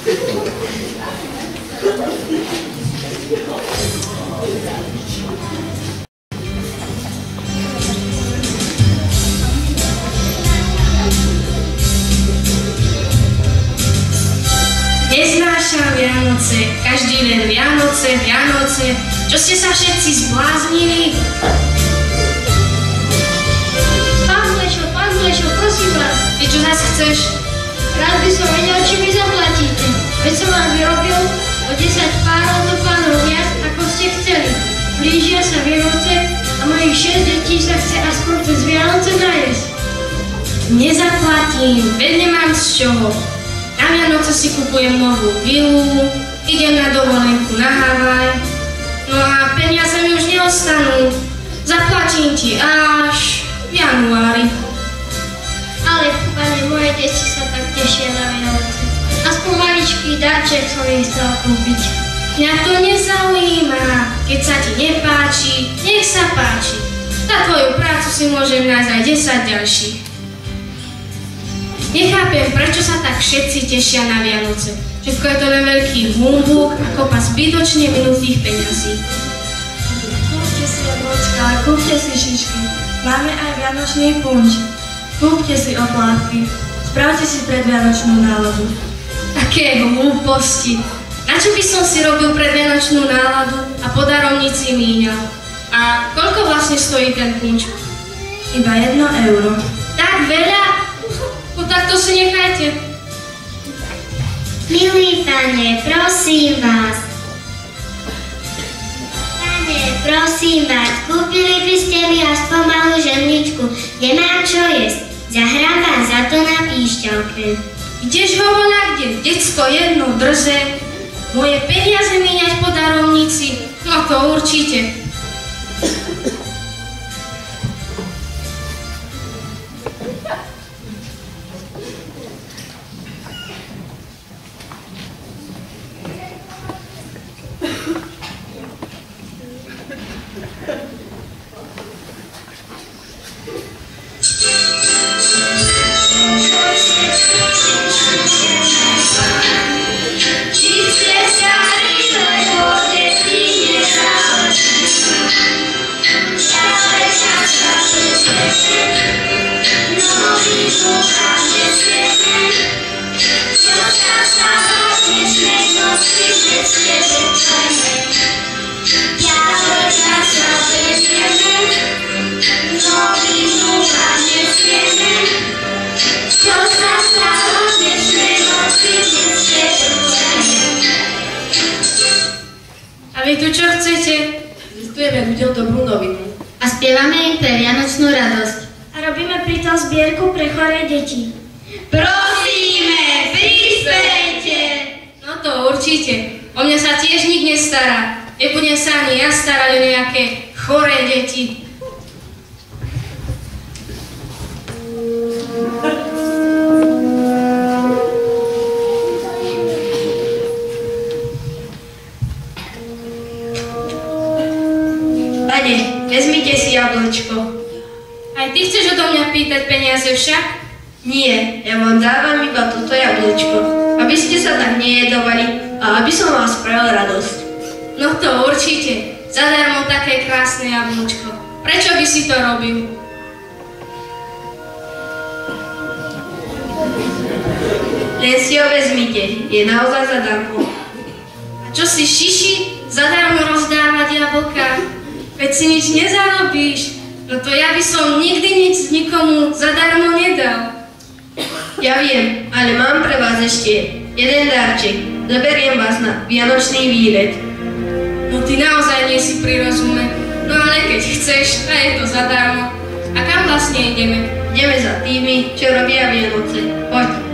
Neznášam Vianoce, každý len Vianoce, Vianoce. Čo ste sa všetci zbláznili? Pán Mlečo, prosím vás. Ty čo zás chceš? Rád by som vedel, či mi zaplatíte. Veď som vám vyrobil o 10 párov do pánov viac, ako ste chceli. Blížia sa Vianoce a mojich 6 detí sa chce aspoň cez Vianoce najesť. Nezaplatím, veď nemám z čoho. Na Vianoce si kupujem novú vilu, idem na dovolenku na Havaj. No a peniaze mi už neostanú. Zaplatím ti až v januári. Ale, pane, moje deti sa tak tešia na Vianoce. Aspoň maličký dáček som im chcel kúpiť. Mňa to nezaujíma. Keď sa ti nepáči, nech sa páči. Za tvoju prácu si môžem nájsť aj 10 ďalších. Nechápem, prečo sa tak všetci tešia na Vianoce. Všetko je to len veľký humbug a kopa zbytočne minutých peňazí. Kúpte si jablčka, kúpte si šišky. Máme aj vianočný punč. Kúpte si oplátky. Spravte si predvianočnú náladu. Také hlúposti. Na čo by som si robil predvianočnú náladu a po darovnici míňal? A koľko vlastne stojí ten punč? Iba 1 euro. Tak veľa? No tak to si nechajte. Milý pane, prosím vás. Pane, prosím vás, kúpili by ste mi aspoň malú žemličku. Nemám čo jesť. Zahrám vám za to na píšťalke. Ideš hovoľa kde? Decko jedno drze. Moje peniaze míňať po darovnici? No to určite. A vy tu čo chcete? Zvestujeme ľuďom dobrú novinu. A spievame im pre vianočnú radosť. A robíme pritom zbierku pre choré deti. Prosíme, prispejte! No to určite. O mňa sa tiež nik nestará. Nebudem sa ani ja starať o nejaké choré deti. Pane, vezmite si jablčko. Aj ty chceš odo mňa pýtať peniaze však? Nie, ja vám dávam iba toto jablčko, aby ste sa tak nejedovali a aby som vám spravil radosť. No to určite. Zadarmo také krásne jablčko. Prečo by si to robil? Len si ho vezmite, je naozaj zadarmo. A čo si šiši? Zadarmo rozdávať jablka? Veď si nič nezarobíš. No to ja by som nikdy nič nikomu zadarmo nedal. Ja viem, ale mám pre vás ešte jeden darček. Zoberiem vás na vianočný výlet. No ty naozaj nie si pri rozume. No ale keď chceš, a je to zadarmo. A kam vlastne ideme? Ideme za tými, čo robia Vianoce. Poď.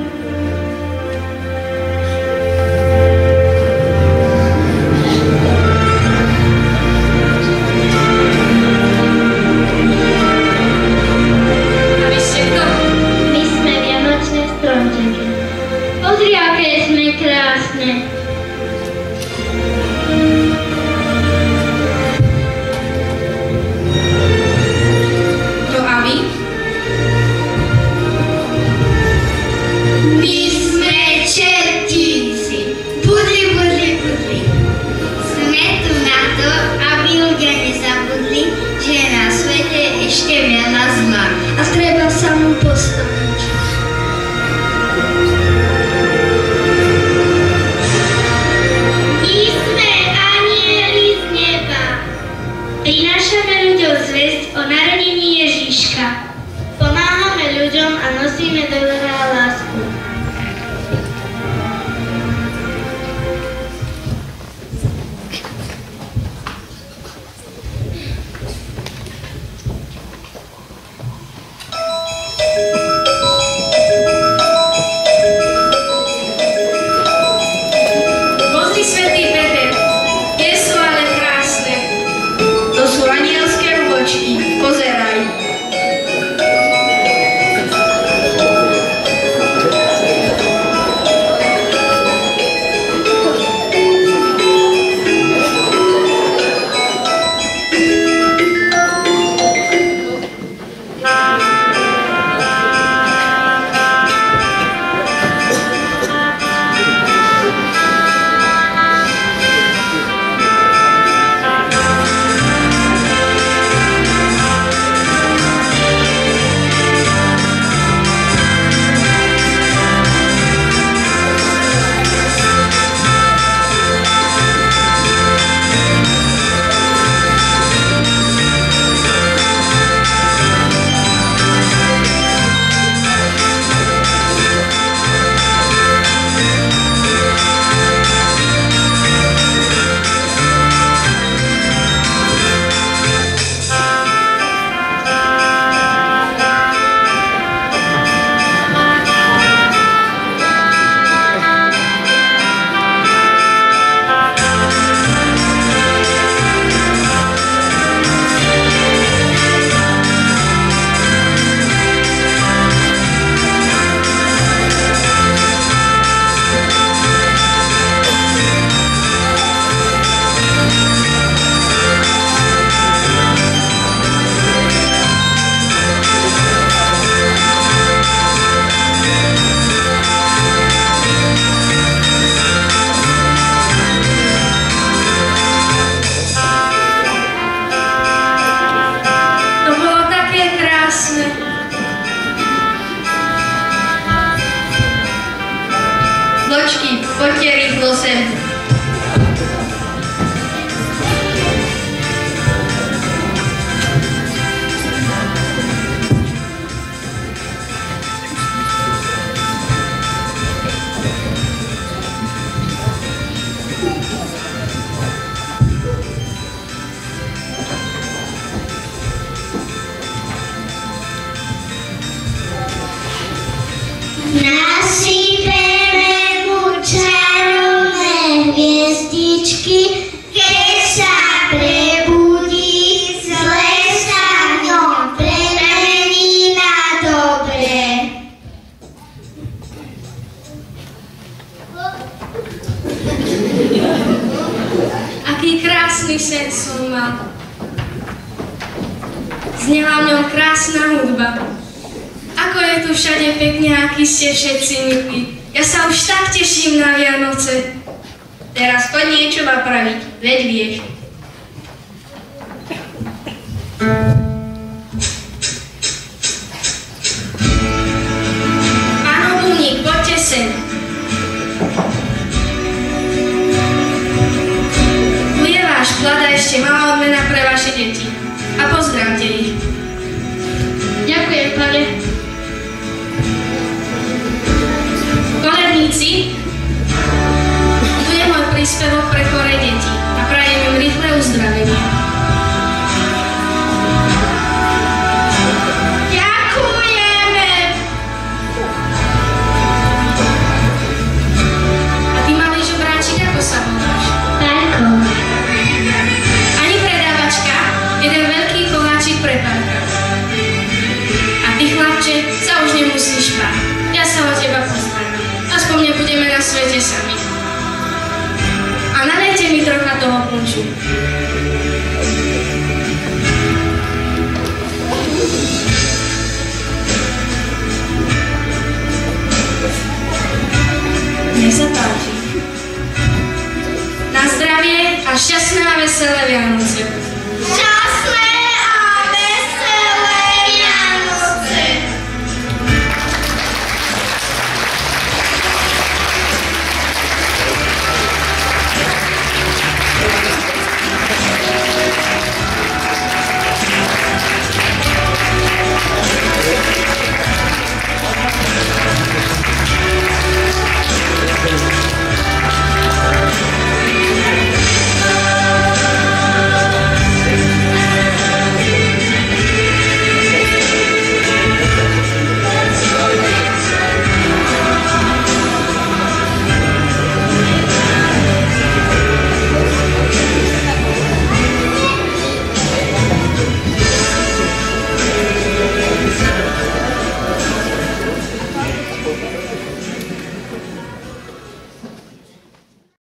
A vy ste kto? My sme vianočné stromčeky. Pozri, aké sme krásne. To a vy? My sme čertíci. Poďte rýchlo sem. Nasypeme mu čarovné hviezdičky, keď sa prebudí, zle sa v ňom premení na dobré. Aký krásny sen som mal. Znela v ňom krásna hudba. Ako je tu všade pekne, akí ste všetci milí. Ja sa už tak teším na Vianoce. Teraz poď niečo napraviť, veď vieš. Áno, Bumník, poďte sem. Tu je váš vklad a ešte malá odmena pre vaše deti. A pozdravte ich. Ďakujem, pane. Koledníci, tu je môj príspevok pre choré deti a prajem im rýchle uzdravenie. Ďakujeme! A ty, malý žobráčik, ako sa voláš? Parko, Ani predávačka, jeden veľký koláčik pre Parka. A ty, chlapče, sa už nemusíš báť. Ja sa o teba postarám. Aspoň nebudeme na svete sami. A nalejte mi trocha toho punču. Nech sa páči. Na zdravie a šťastné a veselé Vianoce.